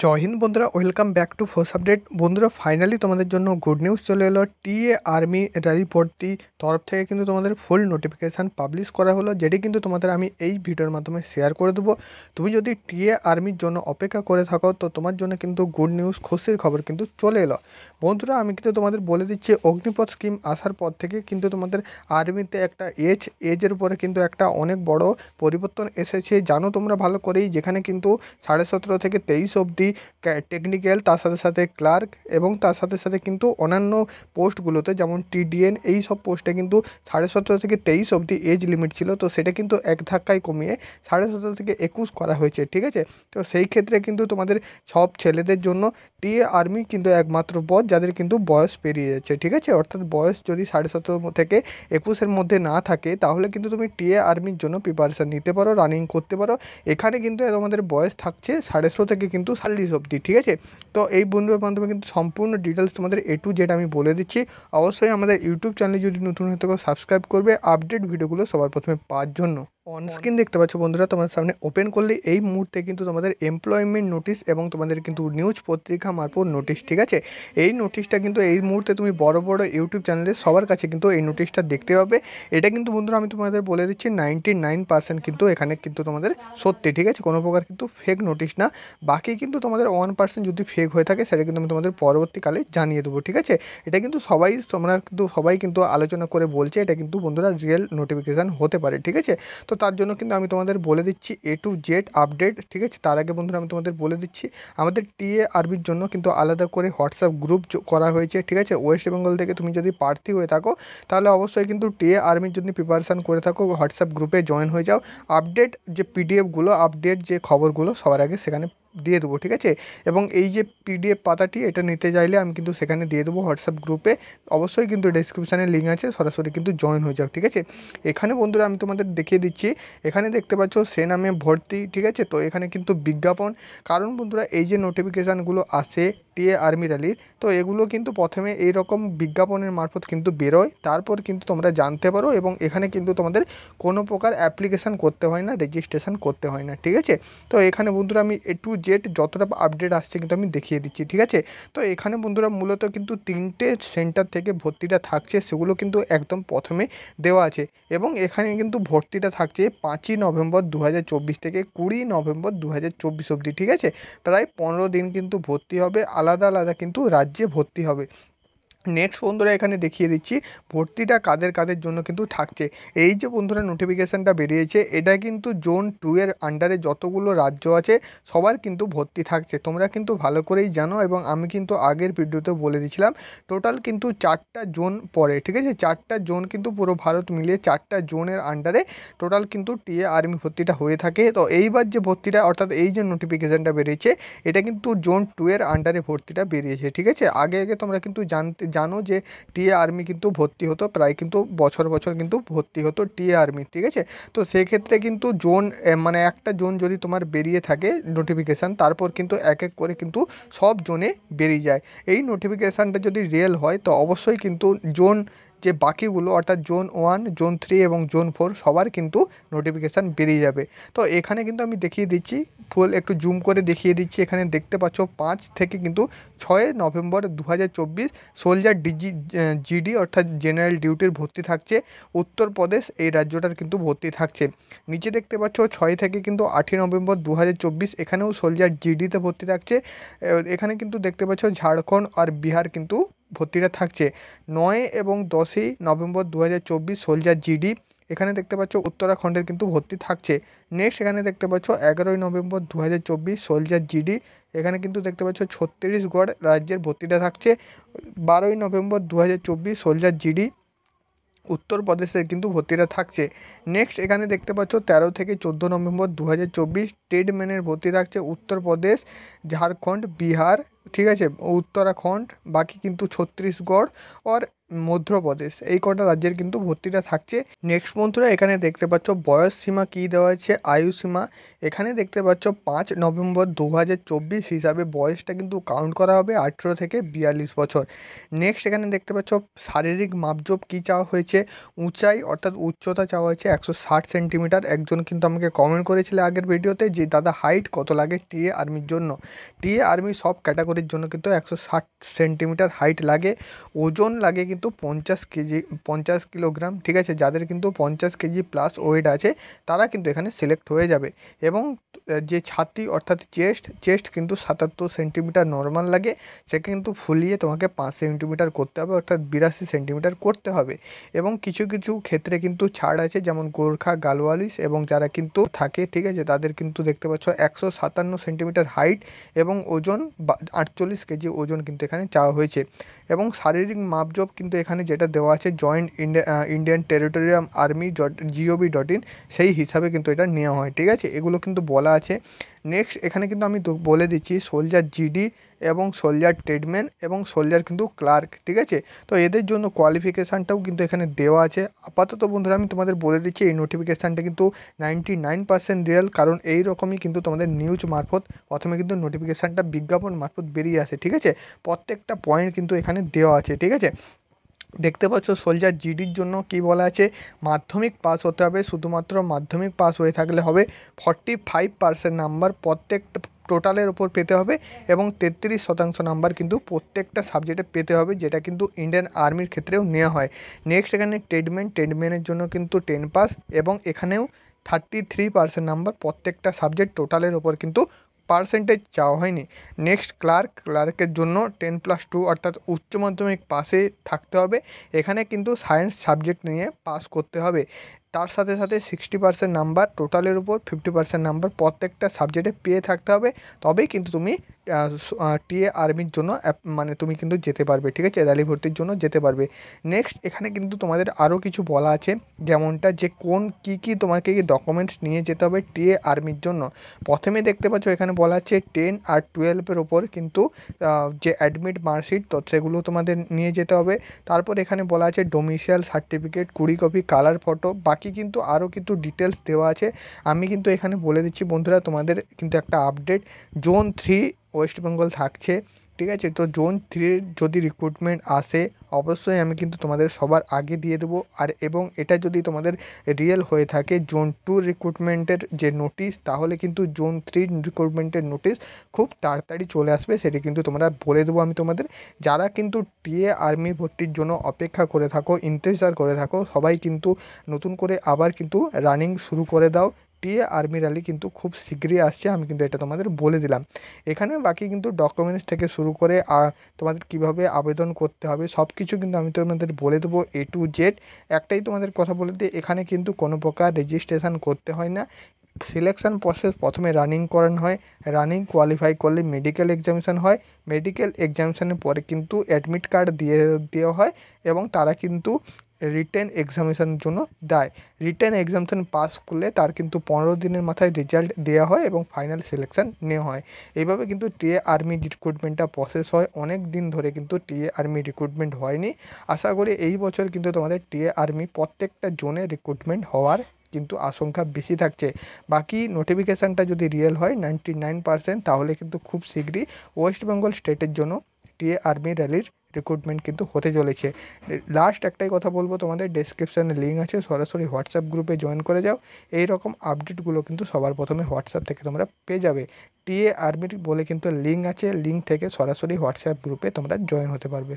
জয় হিন্দ বন্ধুরা, welcome back to force update. বন্ধুরা, finally তোমাদের জন্য গুড নিউজ চলে এলো। টিএ আর্মি র্যালি ভর্তি তরফ থেকে কিন্তু তোমাদের ফুল নোটিফিকেশান পাবলিশ করা হলো, যেটি কিন্তু তোমাদের আমি এই ভিডিওর মাধ্যমে শেয়ার করে দেবো। তুমি যদি টিএ আর্মির জন্য অপেক্ষা করে থাকো তো তোমার জন্য কিন্তু গুড নিউজ, খুশির খবর কিন্তু চলে এলো। বন্ধুরা, আমি কিন্তু তোমাদের বলে দিচ্ছি, অগ্নিপথ স্কিম আসার পর থেকে কিন্তু তোমাদের আর্মিতে একটা এজের উপরে কিন্তু একটা অনেক বড় পরিবর্তন এসেছে। জানো তোমরা ভালো করেই, যেখানে কিন্তু 17.5 থেকে 23 অবধি টেকনিক্যাল, তার সাথে সাথে ক্লার্ক এবং তার সাথে সাথে কিন্তু অন্যান্য পোস্টগুলোতে যেমন টিডিএন, এই সব পোস্টে কিন্তু 17.5 থেকে 23 অবধি এজ লিমিট ছিল। তো সেটা কিন্তু এক ধাক্কায় কমিয়ে 17.5 থেকে 21 করা হয়েছে, ঠিক আছে। তো সেই ক্ষেত্রে কিন্তু তোমাদের সব ছেলেদের জন্য টিএ আর্মি কিন্তু একমাত্র পদ যাদের কিন্তু বয়স পেরিয়ে যাচ্ছে, ঠিক আছে। অর্থাৎ বয়স যদি 17.5 থেকে 21-এর মধ্যে না থাকে তাহলে কিন্তু তুমি টিএ আর্মির জন্য প্রিপারেশান নিতে পারো, রানিং করতে পারো। এখানে কিন্তু তোমাদের বয়স থাকছে 16.5 থেকে কিন্তু 40 অবধি, ঠিক আছে। তো এই বন্ধুর মাধ্যমে কিন্তু সম্পূর্ণ ডিটেলস তোমাদের A to Z আমি বলে দিচ্ছি। অবশ্যই আমাদের ইউটিউব চ্যানেলে যদি নতুন হয়ে থাকো সাবস্ক্রাইব করবে আপডেট ভিডিওগুলো সবার প্রথমে পাওয়ার জন্য। অন স্ক্রিন দেখতে পাচ্ছ বন্ধুরা, তোমার সামনে ওপেন করলে এই মুহূর্তে কিন্তু তোমাদের এমপ্লয়মেন্ট নোটিশ এবং তোমাদের কিন্তু নিউজ পত্রিকা মারফত নোটিশ, ঠিক আছে। এই নোটিশটা কিন্তু এই মুহূর্তে তুমি বড় বড় ইউটিউব চ্যানেলে সবার কাছে কিন্তু এই নোটিশটা দেখতে পাবে। এটা কিন্তু বন্ধুরা আমি তোমাদের বলে দিচ্ছি 99% কিন্তু এখানে কিন্তু তোমাদের সত্যি, ঠিক আছে। কোনো প্রকার কিন্তু ফেক নোটিশ না। বাকি কিন্তু তোমাদের 1% যদি ফেক হয়ে থাকে সেটা কিন্তু আমি তোমাদের পরবর্তীকালে জানিয়ে দেবো, ঠিক আছে। এটা কিন্তু সবাই কিন্তু আলোচনা করে বলছে এটা কিন্তু বন্ধুরা রিয়েল নোটিফিকেশান হতে পারে, ঠিক আছে। তো তার জন্য কিন্তু আমি তোমাদের বলে দিচ্ছি A to Z আপডেট, ঠিক আছে। তার আগে বন্ধুরা আমি তোমাদের বলে দিচ্ছি, আমাদের টিএ আর্মির জন্য কিন্তু আলাদা করে হোয়াটসঅ্যাপ গ্রুপ করা হয়েছে, ঠিক আছে। ওয়েস্ট বেঙ্গল থেকে তুমি যদি প্রার্থী হয়ে থাকো তাহলে অবশ্যই কিন্তু টিএ আর্মির যদি প্রিপারেশান করে থাকো হোয়াটসঅ্যাপ গ্রুপে জয়েন হয়ে যাও। আপডেট যে পিডিএফগুলো, আপডেট যে খবরগুলো সবার আগে সেখানে দিয়ে দেবো, ঠিক আছে। এবং এই যে পিডিএফ পাতাটি এটা নিতে চাইলে আমি কিন্তু সেখানে দিয়ে দেবো হোয়াটসঅ্যাপ গ্রুপে। অবশ্যই কিন্তু ডেসক্রিপশানে লিঙ্ক আছে, সরাসরি কিন্তু জয়েন হয়ে যাও, ঠিক আছে। এখানে বন্ধুরা আমি তোমাদের দেখিয়ে দিচ্ছি, এখানে দেখতে পাচ্ছ সে নামে ভর্তি, ঠিক আছে। তো এখানে কিন্তু বিজ্ঞাপন, কারণ বন্ধুরা এই যে নোটিফিকেশানগুলো আসে টিএ আর্মি র্যালির, তো এগুলো কিন্তু প্রথমে এইরকম বিজ্ঞাপনের মারফত কিন্তু বেরোয়, তারপর কিন্তু তোমরা জানতে পারো। এবং এখানে কিন্তু তোমাদের কোনো প্রকার অ্যাপ্লিকেশান করতে হয় না, রেজিস্ট্রেশন করতে হয় না, ঠিক আছে। তো এখানে বন্ধুরা আমি A to Z যতটা আপডেট আসছে কিন্তু আমি দেখিয়ে দিচ্ছি, ঠিক আছে। তো এখানে বন্ধুরা মূলত কিন্তু 3টে সেন্টার থেকে ভর্তিটা থাকছে, সেগুলো কিন্তু একদম প্রথমে দেওয়া আছে। এবং এখানে কিন্তু ভর্তিটা থাকছে 5ই নভেম্বর 2024 থেকে 20 নভেম্বর 2024 অবধি, ঠিক আছে। প্রায় 15 দিন কিন্তু ভর্তি হবে, আলাদা আলাদা কিন্তু রাজ্যে ভর্তি হবে। নেক্সট বন্ধুরা এখানে দেখিয়ে দিচ্ছি ভর্তিটা কাদের কাদের জন্য কিন্তু থাকছে। এই যে বন্ধুরা নোটিফিকেশানটা বেরিয়েছে এটা কিন্তু জোন 2 এর আন্ডারে যতগুলো রাজ্য আছে সবার কিন্তু ভর্তি থাকছে, তোমরা কিন্তু ভালো করেই জানো। এবং আমি কিন্তু আগের ভিডিওতে বলে দিয়েছিলাম টোটাল কিন্তু 4টা জোন পড়ে, ঠিক আছে। 4টা জোন কিন্তু পুরো ভারত মিলিয়ে 4টা জোনের আন্ডারে টোটাল কিন্তু টিএ আর্মি ভর্তিটা হয়ে থাকে। তো এইবার যে ভর্তিটা অর্থাৎ এই যে নোটিফিকেশানটা বেরিয়েছে এটা কিন্তু জোন 2 এর আন্ডারে ভর্তিটা বেরিয়েছে, ঠিক আছে। আগে আগে তোমরা কিন্তু জানো যে টিএ আর্মি কিন্তু ভর্তি হতো, প্রায় কিন্তু বছর বছর কিন্তু ভর্তি হতো টিএ আর্মি, ঠিক আছে। তো সেক্ষেত্রে কিন্তু জোন মানে একটা জোন যদি তোমার বেরিয়ে থাকে নোটিফিকেশান, তারপর কিন্তু এক এক করে কিন্তু সব জোনে বেরিয়ে যায়। এই নোটিফিকেশানটা যদি রিয়েল হয় তো অবশ্যই কিন্তু জোন যে বাকিগুলো অর্থাৎ জোন 1, জোন 3 এবং জোন 4 সবার কিন্তু নোটিফিকেশান বেরিয়ে যাবে। তো এখানে কিন্তু আমি দেখিয়ে দিচ্ছি, ফুল একটু জুম করে দেখিয়ে দিচ্ছি। এখানে দেখতে পাচ্ছ 5 থেকে কিন্তু 6 নভেম্বর 2024 সোলজার জিডি অর্থাৎ জেনারেল ডিউটির ভর্তি থাকছে উত্তরপ্রদেশ, এই রাজ্যটার কিন্তু ভর্তি থাকছে। নিচে দেখতে পাচ্ছ 6 থেকে কিন্তু 8ই নভেম্বর 2024 এখানেও সোলজার জিডিতে ভর্তি থাকছে। এখানে কিন্তু দেখতে পাচ্ছ ঝাড়খণ্ড আর বিহার কিন্তু ভর্তিটা থাকছে। 9 এবং 10ই নভেম্বর 2024 সোলজার জিডি, এখানে দেখতে পাচ্ছ উত্তরাখণ্ডের কিন্তু ভর্তি থাকছে। নেক্সট এখানে দেখতে পাচ্ছ 11ই নভেম্বর 2024 সোলজার জিডি, এখানে কিন্তু দেখতে পাচ্ছ ছত্তিশগড় রাজ্যের ভর্তিটা থাকছে। 12ই নভেম্বর 2024 সোলজার জিডি, উত্তরপ্রদেশের কিন্তু ভর্তিটা থাকছে। নেক্সট এখানে দেখতে পাচ্ছ 13 থেকে 14 নভেম্বর 2024 ট্রেডম্যানের ভর্তি থাকছে উত্তরপ্রদেশ, ঝাড়খণ্ড, বিহার, ঠিক আছে, উত্তরাখণ্ড, বাকি কিন্তু ছত্তিশগড় আর মধ্যপ্রদেশ, এই কটা রাজ্যের কিন্তু ভর্তিটা থাকছে। নেক্সট বন্ধুরা এখানে দেখতে পাচ্ছ বয়স সীমা কী দেওয়া আছে, আয়ু সীমা। এখানে দেখতে পাচ্ছ 5 নভেম্বর 2024 হিসাবে বয়সটা কিন্তু কাউন্ট করা হবে 18 থেকে 42 বছর। নেক্সট এখানে দেখতে পাচ্ছ শারীরিক মাপজোপ কী চাওয়া হয়েছে, উঁচাই অর্থাৎ উচ্চতা চাওয়া হয়েছে 160 সেন্টিমিটার। একজন কিন্তু আমাকে কমেন্ট করেছিল আগের ভিডিওতে যে দাদা হাইট কত লাগে টিএ আর্মির জন্য। টিএ আর্মি সব ক্যাটাগরির জন্য কিন্তু 160 সেন্টিমিটার হাইট লাগে, ওজন লাগে কিন্তু 50 কেজি 50 কিলোগ্রাম, ঠিক আছে। যাদের কিন্তু 50 কেজি প্লাস ওয়েট আছে তারা কিন্তু এখানে সিলেক্ট হয়ে যাবে। এবং যে ছাতি অর্থাৎ চেস্ট কিন্তু 77 সেন্টিমিটার নর্মাল লাগে, সে কিন্তু ফুলিয়ে তোমাকে 5 সেন্টিমিটার করতে হবে, অর্থাৎ 82 সেন্টিমিটার করতে হবে। এবং কিছু কিছু ক্ষেত্রে কিন্তু ছাড় আছে, যেমন গোর্খা গালওয়ালিস এবং যারা কিন্তু থাকে, ঠিক আছে, তাদের কিন্তু দেখতে পাচ্ছ 157 সেন্টিমিটার হাইট এবং ওজন 48 কেজি ওজন কিন্তু এখানে চাওয়া হয়েছে। এবং শারীরিক মাপজোপ কিন্তু এখানে যেটা দেওয়া আছে joint Indian territorial army gov.in সেই হিসাবে কিন্তু এটা নেওয়া হয়, ঠিক আছে। এগুলো কিন্তু বলা আছে। নেক্সট এখানে কিন্তু আমি বলে দিচ্ছি সোলজার জিডি এবং সোলজার ট্রেডম্যান এবং সোলজার কিন্তু ক্লার্ক, ঠিক আছে। তো এদের জন্য কোয়ালিফিকেশানটাও কিন্তু এখানে দেওয়া আছে। আপাতত বন্ধুরা আমি তোমাদের বলে দিচ্ছি এই নোটিফিকেশানটা কিন্তু 99% রিয়েল, কারণ এই রকমই কিন্তু তোমাদের নিউজ মারফত প্রথমে কিন্তু নোটিফিকেশানটা বিজ্ঞাপন মারফত বেরিয়ে আসে, ঠিক আছে। প্রত্যেকটা পয়েন্ট কিন্তু এখানে দেওয়া আছে, ঠিক আছে। দেখতে পাচ্ছ সোলজার জিডির জন্য কি বলা আছে, মাধ্যমিক পাস হতে হবে, শুধুমাত্র মাধ্যমিক পাস হয়ে থাকলে হবে। 45% নাম্বার প্রত্যেকটা টোটালের ওপর পেতে হবে এবং 33% নাম্বার কিন্তু প্রত্যেকটা সাবজেক্টে পেতে হবে, যেটা কিন্তু ইন্ডিয়ান আর্মির ক্ষেত্রেও নেওয়া হয়। নেক্সট এখানে ট্রেডম্যানের জন্য কিন্তু 10 পাস এবং এখানেও 33% নাম্বার প্রত্যেকটা সাবজেক্ট টোটালের ওপর কিন্তু পার্সেন্টেজ চাওয়া হয়নি। নেক্সট ক্লার্কের জন্য 10+2 অর্থাৎ উচ্চ মাধ্যমিক পাসে থাকতে হবে, এখানে কিন্তু সায়েন্স সাবজেক্ট নিয়ে পাস করতে হবে। তার সাথে সাথে 60% নাম্বার টোটালের উপর 50% নাম্বার প্রত্যেকটা সাবজেক্টে পেয়ে থাকতে হবে, তবেই কিন্তু তুমি টিএ আর্মির জন্য মানে তুমি কিন্তু যেতে পারবে, ঠিক আছে, র্যালি ভর্তির জন্য যেতে পারবে। নেক্সট এখানে কিন্তু তোমাদের আরও কিছু বলা আছে, যেমনটা যে কী তোমাকে ডকুমেন্টস নিয়ে যেতে হবে টিএ আর্মির জন্য। প্রথমে দেখতে পাচ্ছ এখানে বলা আছে 10 আর 12-এর ওপর কিন্তু যে অ্যাডমিট মার্কশিট তো সেগুলো তোমাদের নিয়ে যেতে হবে। তারপর এখানে বলা আছে domicile certificate 20 copy, colour photo, বাকি কিন্তু আরও কিন্তু ডিটেলস দেওয়া আছে। আমি কিন্তু এখানে বলে দিচ্ছি বন্ধুরা, তোমাদের কিন্তু একটা আপডেট জোন 3 ওয়েস্ট বেঙ্গল থাকছে, ঠিক আছে। তো জোন 3-র যদি রিক্রুটমেন্ট আসে অবশ্যই আমি কিন্তু তোমাদের সবার আগে দিয়ে দেবো। আর এবং এটা যদি তোমাদের রিয়েল হয়ে থাকে জোন 2 রিক্রুটমেন্টের যে নোটিশ, তাহলে কিন্তু জোন 3 রিক্রুটমেন্টের নোটিশ খুব তাড়াতাড়ি চলে আসবে, সেটি কিন্তু তোমরা বলে দেবো আমি তোমাদের। যারা কিন্তু টিএ আর্মি ভর্তির জন্য অপেক্ষা করে থাকো, ইন্তজার করে থাকো, সবাই কিন্তু নতুন করে আবার কিন্তু রানিং শুরু করে দাও। টিএ আর্মি র্যালি কিন্তু খুব শীঘ্রই আসছে, আমি কিন্তু এটা তোমাদের বলে দিলাম। এখানে বাকি কিন্তু ডকুমেন্টস থেকে শুরু করে তোমাদের কিভাবে আবেদন করতে হবে সব কিছু কিন্তু আমি তোমাদের বলে দেবো A to Z। একটাই তোমাদের কথা বলে দিই, এখানে কিন্তু কোনো প্রকার রেজিস্ট্রেশন করতে হয় না। সিলেকশান প্রসেস প্রথমে রানিং করানো হয়, রানিং কোয়ালিফাই করলে মেডিকেল এক্সামিনেশান হয়, মেডিকেল এক্সামিনেশানের পরে কিন্তু অ্যাডমিট কার্ড দেওয়া হয় এবং তারা কিন্তু রিটেন এক্সামিনেশানের জন্য দেয়। রিটেন এক্সামিনেশান পাস করলে তার কিন্তু 15 দিনের মাথায় রেজাল্ট দেওয়া হয় এবং ফাইনাল সিলেকশান নেওয়া হয়। এইভাবে কিন্তু টিএ আর্মি রিক্রুটমেন্টটা প্রসেস হয়। অনেক দিন ধরে কিন্তু টিএ আর্মি রিক্রুটমেন্ট হয়নি, আশা করি এই বছর কিন্তু তোমাদের টিএ আর্মি প্রত্যেকটা জোনে রিক্রুটমেন্ট হওয়ার কিন্তু আশঙ্কা বেশি থাকছে। বাকি নোটিফিকেশানটা যদি রিয়েল হয় 99%, তাহলে কিন্তু খুব শীঘ্রই ওয়েস্ট বেঙ্গল স্টেটের জন্য টিএ আর্মি র্যালির রিক্রুটমেন্ট কিন্তু হতে চলেছে। লাস্ট একটাই কথা বলবো, তোমাদের ডেসক্রিপশানে লিঙ্ক আছে, সরাসরি হোয়াটসঅ্যাপ গ্রুপে জয়েন করে যাও। এই রকম আপডেটগুলো কিন্তু সবার প্রথমে হোয়াটসঅ্যাপ থেকে তোমরা পেয়ে যাবে। টিএ আর্মির বলে কিন্তু লিঙ্ক আছে, লিঙ্ক থেকে সরাসরি হোয়াটসঅ্যাপ গ্রুপে তোমরা জয়েন হতে পারবে।